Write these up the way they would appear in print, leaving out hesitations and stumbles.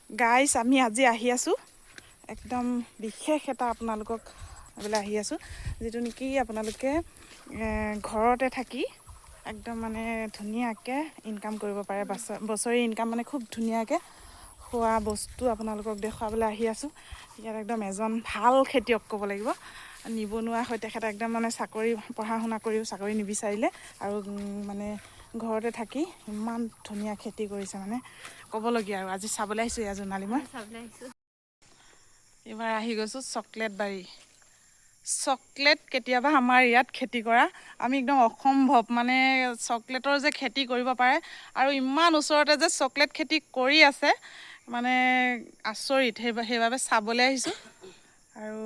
Guys আমি আজি আহি আছোঁ একদম বিশেষ এটা আপোনালোকক বোলে আহি আছোঁ যিটো নেকি আপোনালোকে ঘৰতে থাকি একদম মানে ধুনীয়াকৈ ইনকাম কৰিব পাৰে বছৰি ইনকাম মানে খুব ধুনীয়াকৈ খোৱা বস্তু আপোনালোকক দেখুৱাবলৈ আহি আছোঁ। ইয়াত একদম এজন ভাল খেতিয়ক ক'ব লাগিব, নিবনুৱা হৈ তেখেতে একদম মানে চাকৰি পঢ়া শুনা কৰিও চাকৰি নিবিচাৰিলে আৰু মানে ঘৰতে থাকি ইমান ধুনীয়া খেতি কৰিছে মানে ক'বলগীয়া। আৰু আজি চাবলৈ আহিছোঁ এয়া জোনালী মই এইবাৰ আহি গৈছোঁ চকলেট বাৰী। চকলেট কেতিয়াবা আমাৰ ইয়াত খেতি কৰা আমি একদম অসম্ভৱ, মানে চকলেটৰ যে খেতি কৰিব পাৰে আৰু ইমান ওচৰতে যে চকলেট খেতি কৰি আছে মানে আচৰিত। সেইবাবে চাবলৈ আহিছোঁ আৰু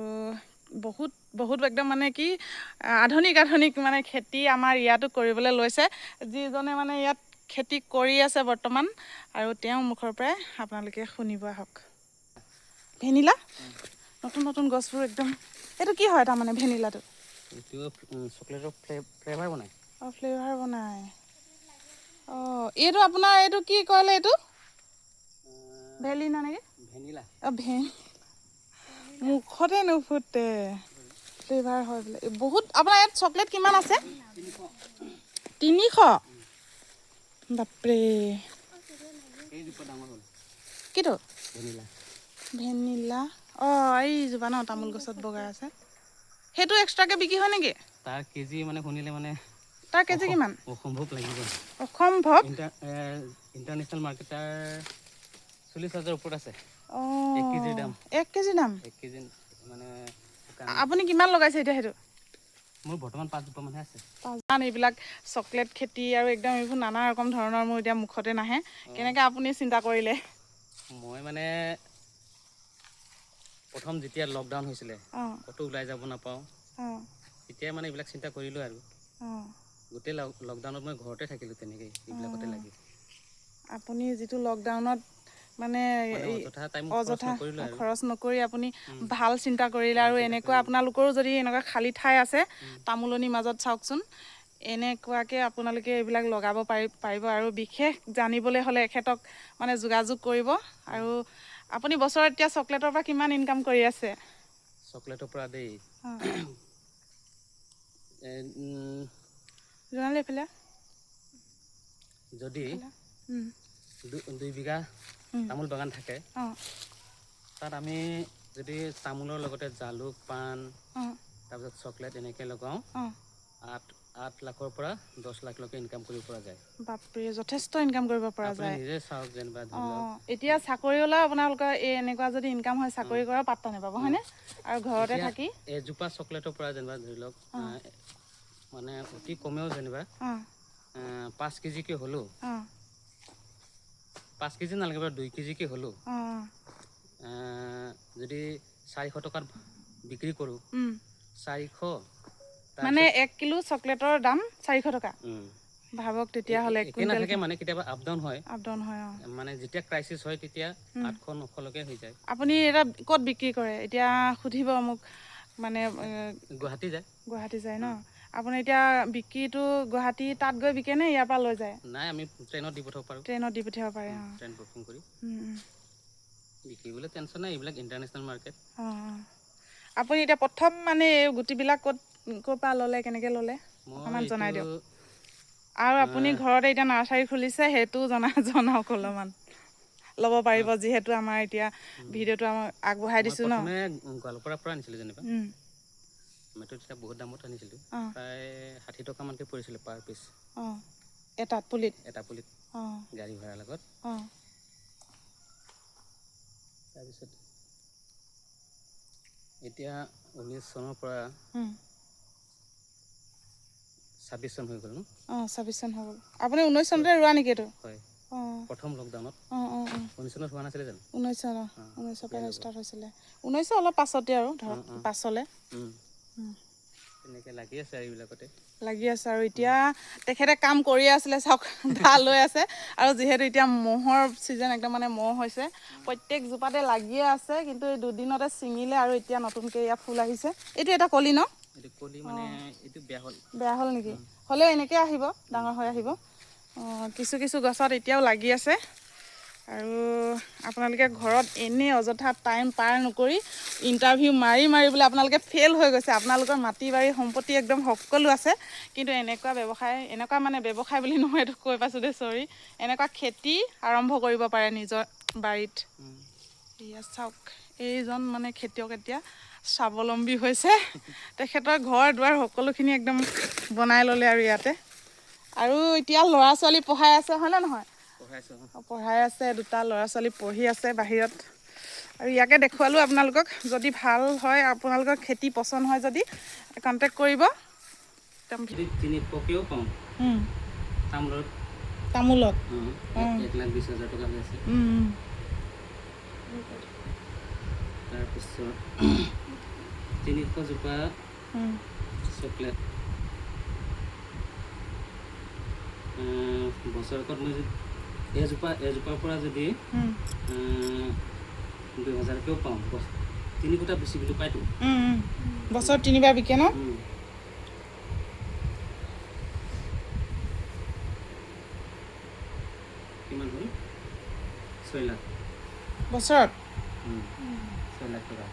বহুত একদম মানে কি আধুনিক মানে খেতি আমাৰ ইয়াতো কৰিবলৈ লৈছে। যিজনে মানে ইয়াত খেতি কৰি আছে বৰ্তমান আৰু তেওঁৰ মুখৰ পৰাই আপোনালোকে শুনিব আহক। ভেনিলা নতুন গছবোৰ একদম, এইটো কি হয় তাৰমানে ভেনিলাটো? এইটো চকলেটৰ ফ্লেভাৰ বনায়। অঁ ফ্লেভাৰ বনায়। অঁ এইটো আপোনাৰ এইটো কি ক'লে এইটো? ভেলিনা নেকি? ভেনিলা। অঁ মুখতে নুফুটে ফ্লেভাৰ হয় বোলে। বহুত আপোনাৰ ইয়াত চকলেট কিমান আছে? 300। বাপৰে। এইজোপা ডাঙৰ হ'ল। কিটো? ভেনিলা। ভেনিলা অঁ এইজোপা ন তামোল গছত বগাই আছে, সেইটো এক্সট্ৰাকৈ বিক্ৰী হয় নেকি? তাৰ কেজি মানে শুনিলে মানে তাৰ কেজি কিমান? অসম্ভৱ লাগিব। অসম্ভৱ। ইণ্টাৰনেশ্যনেল মাৰ্কেটাৰ 40,000 ওপৰত আছে। এক অঁ কেজিৰ দাম 1 কেজি দাম। 1 কেজি মানে আপুনি কিমান লগাইছে এতিয়া সেইটো? মোৰ বৰ্তমান 5 জোপা মানহে আছে। এইবিলাক চকলেট খেতি আৰু একদম এইবোৰ নানা ৰকম ধৰণৰ মোৰ এতিয়া মুখতে নাহে। অঁ কেনেকৈ আপুনি চিন্তা কৰিলে? মই মানে প্ৰথম যেতিয়া লকডাউন হৈছিলে অঁ ক'তো ওলাই যাব নাপাওঁ, অঁ তেতিয়াই মানে এইবিলাক চিন্তা কৰিলোঁ আৰু অঁ গোটেই লকডাউনত মই ঘৰতে থাকিলোঁ তেনেকেই এইবিলাকতে অঁ লাগি। আপুনি যিটো লকডাউনত মানে এই অযথা টাইম খৰচ অযথা নকৰিলোঁ আৰু খৰচ নকৰি আপুনি ভাল চিন্তা কৰিলে। ভাল আৰু চিন্তা এনেকুৱা কৰিলোঁ। আপোনালোকৰো যদি এনেকুৱা খালী ঠাই আছে তামোলনিৰ মাজত চাওকচোন, এনেকুৱাকৈ আপোনালোকে এইবিলাক লগাব পাৰিব। আৰু বিশেষ জানিবলৈ হ'লে এখেতক মানে যোগাযোগ কৰিব। আৰু আপুনি বছৰত এতিয়া চকলেটৰ পৰা কিমান ইনকাম কৰি আছে? চকলেটৰ পৰা দেই অঁ জনালে এইফালে যদি এইফালে 2 বিঘা তামোল বাগান থাকে, অঁ তাত আমি যদি তামোলৰ লগতে জালুক, পাণ, অঁ তাৰপিছত চকলেট এনেকৈ লগাওঁ, অঁ 8 লাখৰ পৰা 10 লাখলৈকে ইনকাম কৰিব পৰা যায়। বাপৰে যথেষ্ট ইনকাম কৰিব পৰা আপুনি যায়। নিজে চাওক যেনিবা ধৰি লওক। অঁ এতিয়া চাকৰিওলাও আপোনালোকৰ এই এনেকুৱা যদি ইনকাম হয় চাকৰি কৰা পাত্তা নাপাব হয়নে? আৰু ঘৰতে এতিয়া থাকি এজোপা চকলেটৰ পৰা যেনিবা ধৰি লওক অঁ মানে অতি কমেও যেনিবা অঁ 5 কেজিকৈ হ'লেও, অঁ 5 কেজি নালাগে বাৰু 2 কেজিকৈ হ'লেও অঁ যদি 400 টকাত বিক্ৰী কৰোঁ, 400 মানে তাৰপিছত 1 কিলো চকলেটৰ দাম 400 টকা। ভাবক তেতিয়াহ'লে একে কুইণ্টেল নাথাকে মানে কেতিয়াবা আপ ডাউন হয়। আপ ডাউন হয়। অঁ মানে যেতিয়া ক্ৰাইচিছ হয় তেতিয়া 800-900লৈকে হৈ যায়। আপুনি এটা ক'ত বিক্ৰী কৰে এতিয়া সুধিব মোক, মানে গুৱাহাটী যায়। গুৱাহাটী যায় ন? আপুনি এতিয়া বিক্ৰীটো গুৱাহাটী তাত গৈ বিকেনে ইয়াৰ পৰা লৈ যায়? নাই আমি ট্ৰেইনত দি পঠাব পাৰোঁ। ট্ৰেইনত দি পঠিয়াব পাৰে। অঁ ট্ৰেইন বুকিং কৰি বিক্ৰীবলৈ টেনশ্যন নাই, এইবিলাক ইণ্টাৰনেশ্যনেল মাৰ্কেট। অঁ আপুনি এতিয়া প্ৰথম মানে এই গুটিবিলাক ক'ৰ পৰা ল'লে, কেনেকৈ ল'লে মই অকণমান এইটো জনাই দিয়ক। আৰু আপুনি ঘৰতে এতিয়া নাৰ্চাৰী খুলিছে সেইটোও জনাওক অলপমান। ল'ব পাৰিব যিহেতু আমাৰ এতিয়া ভিডিঅ'টো আমাক আগবঢ়াই মই দিছোঁ ন। প্ৰথমে গোৱালপাৰাৰ পৰা আনিছিলোঁ যেনিবা। আমিতো তেতিয়া বহুত দামত আনিছিলোঁ, অঁ প্ৰায় 60 টকামানকৈ পৰিছিলে পাৰ পিচ। অঁ এটাত পুলিত এটা পুলিত অঁ গাড়ী ভাড়াৰ লগত। অঁ তাৰপিছত এতিয়া 19 চনৰ পৰা 26 চন হৈ গ'ল ন? অঁ 26 চন হৈ গ'ল। আপুনি 19 চনতে ৰোৱা নেকি এইটো? হয় অঁ প্ৰথম লকডাউনত। অঁ অঁ অঁ 19 চনত হোৱা নাছিলে জানো? 19 চন অঁ 19চৰ তেতিয়াই পৰা হৈ গ'ল। ষ্টাৰ্ট হৈছিলে। 19 অলপ পাছতে আৰু ধৰক পাছলৈ তেনেকৈ লাগি আছে আৰু এইবিলাকতে। লাগি আছে আৰু এতিয়া তেখেতে কাম কৰিয়ে আছিলে চাওক, ঢাল লৈ আছে। আৰু যিহেতু এতিয়া মহৰ ছিজন, একদম মানে মহ হৈছে প্ৰত্যেক জোপাতে লাগিয়ে আছে। কিন্তু এই দুদিনতে ছিঙিলে আৰু এতিয়া নতুনকৈ ইয়াত ফুল আহিছে। এইটো এটা কলি ন? এইটো কলি মানে এইটো বেয়া হ'ল। বেয়া হ'ল নেকি? হ'লেও এনেকৈ আহিব, ডাঙৰ হৈ আহিব। অঁ কিছু গছত এতিয়াও লাগি আছে। আৰু আপোনালোকে ঘৰত এনেই অযথা টাইম পাৰ নকৰি ইণ্টাৰভিউ মাৰি বোলে আপোনালোকে ফেইল হৈ গৈছে, আপোনালোকৰ মাটি বাৰী সম্পত্তি একদম সকলো আছে, কিন্তু এনেকুৱা ব্যৱসায় বুলি নহয়, এইটো কৈ পাইছোঁ দেই, চৰি, এনেকুৱা খেতি আৰম্ভ কৰিব পাৰে নিজৰ বাৰীত। এয়া চাওক, এইজন মানে খেতিয়ক এতিয়া স্বাৱলম্বী হৈছে, তেখেতৰ ঘৰ দুৱাৰ সকলোখিনি একদম বনাই ল'লে আৰু ইয়াতে। আৰু এতিয়া ল'ৰা ছোৱালী পঢ়াই আছে, হয়নে নহয়? পঢ়াই আছে, দুটা ল'ৰা ছোৱালী পঢ়ি আছে বাহিৰত। আৰু ইয়াকে দেখুৱালোঁ আপোনালোকক, যদি ভাল হয় আপোনালোকৰ খেতি পচন্দ হয় যদি কণ্টেক্ট কৰিব। তামোলত 1,20,000 টকা হৈ আছে। তাৰপিছত 300 জোপা চকলেট, বছৰেকত মই এজোপাৰ পৰা যদি 2,000কেও পাওঁ, 3 কোটা বেছি বুলি পাইতো। বছৰত 3বাৰ বিকে ন? কিমান হ'ল? 6 লাখ বছৰত? 6 লাখ টকা।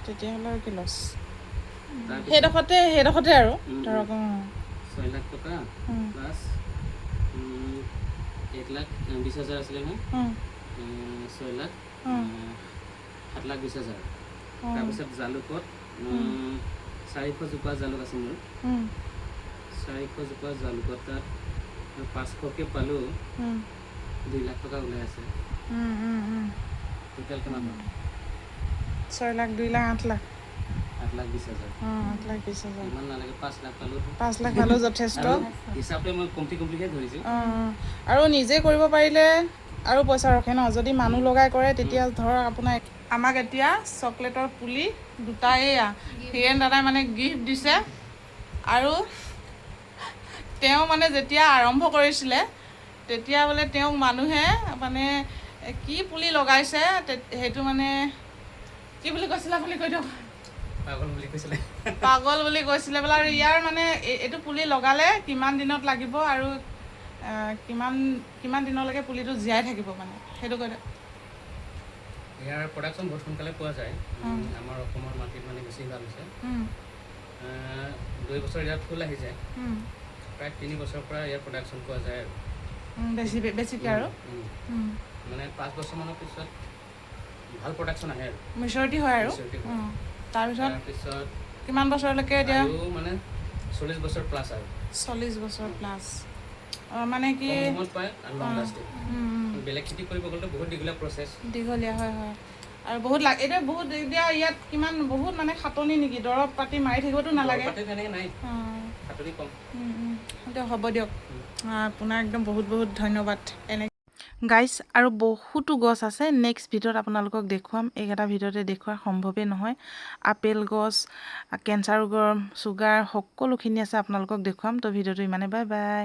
তেতিয়াহ'লে কি লছ? সেইডোখৰতে আৰু ধৰক 6 লাখ টকা প্লাছ 1,20,000 আছিলে নহয়, 6 লাখ 7,20,000। তাৰপিছত জালুকত 400 জোপা জালুক আছে মোৰ, 400 জোপা জালুকত তাত 500কে পালোঁ, 2 লাখ টকা ওলাই আছে। টোটেল কিমান হ'ল? 6 লাখ, 2 লাখ, 8 লাখ, 8,20,000। 8,20,000, ইমান নালাগে, 5 লাখ পালোঁ। 5 লাখ পালেও যথেষ্ট। হিচাপে মই কমটিহে ধৰিছোঁ। আৰু নিজে কৰিব পাৰিলে আৰু পইচা ৰখে ন, যদি মানুহ লগাই কৰে তেতিয়া ধৰক আপোনাৰ। আমাক এতিয়া চকলেটৰ পুলি দুটা এয়া হিৰেণ দাদাই মানে গিফ্ট দিছে। আৰু তেওঁ মানে যেতিয়া আৰম্ভ কৰিছিলে তেতিয়া বোলে তেওঁক মানুহে মানে কি পুলি লগাইছে, সেইটো মানে কি বুলি কৈছিলে আপুনি কৈ দিয়ক। পাগল বুলি কৈছিলে বোলে। আৰু ইয়াৰ মানে এইটো পুলি লগালে কিমান দিনত লাগিব আৰু কিমান দিনলৈকে পুলিটো জীয়াই থাকিব, মানে সেইটো কৈ দিয়ক। ইয়াৰ প্ৰডাকশ্যন বহুত সোনকালে পোৱা যায়। আমাৰ অসমৰ মাটিত মানে বেছি ভাল হৈছে। 2 বছৰ ইয়াত ফুল আহি যায়, প্ৰায় 3 বছৰৰ পৰা ইয়াৰ প্ৰডাকশ্যন পোৱা যায় আৰু বেছিকৈ আৰু মানে 5 বছৰমানৰ পিছত ভাল প্ৰডাকশ্যন আহে আৰু মেচুৰিটি হয় আৰু তাৰপিছত কিমান বছৰলৈকে এতিয়া মানে 40 বছৰ প্লাছ আৰু 40 বছৰ প্লাছ মানে কি পায় আৰু লং লাষ্টিং। বেলেগ খেতি কৰিব গ'লে বহুত দীঘলীয়া হয় আৰু বহুত এতিয়া ইয়াত কিমান বহুত মানে খাটনি নেকি, দৰৱ পাতি মাৰি থাকিবতো নালাগে? হ'ব দিয়ক, আপোনাক একদম বহুত ধন্যবাদ। গাইছ, আৰু বহুতো গছ আছে, নেক্সট ভিডিঅ'ত আপোনালোকক দেখুৱাম। এইকেইটা ভিডিঅ'তে দেখুওৱা সম্ভৱেই নহয়। আপেল গছ, কেঞ্চাৰ ৰোগৰ, চুগাৰ সকলোখিনি আছে, আপোনালোকক দেখুৱাম। তো ভিডিঅ'টো ইমানে, বাই বাই।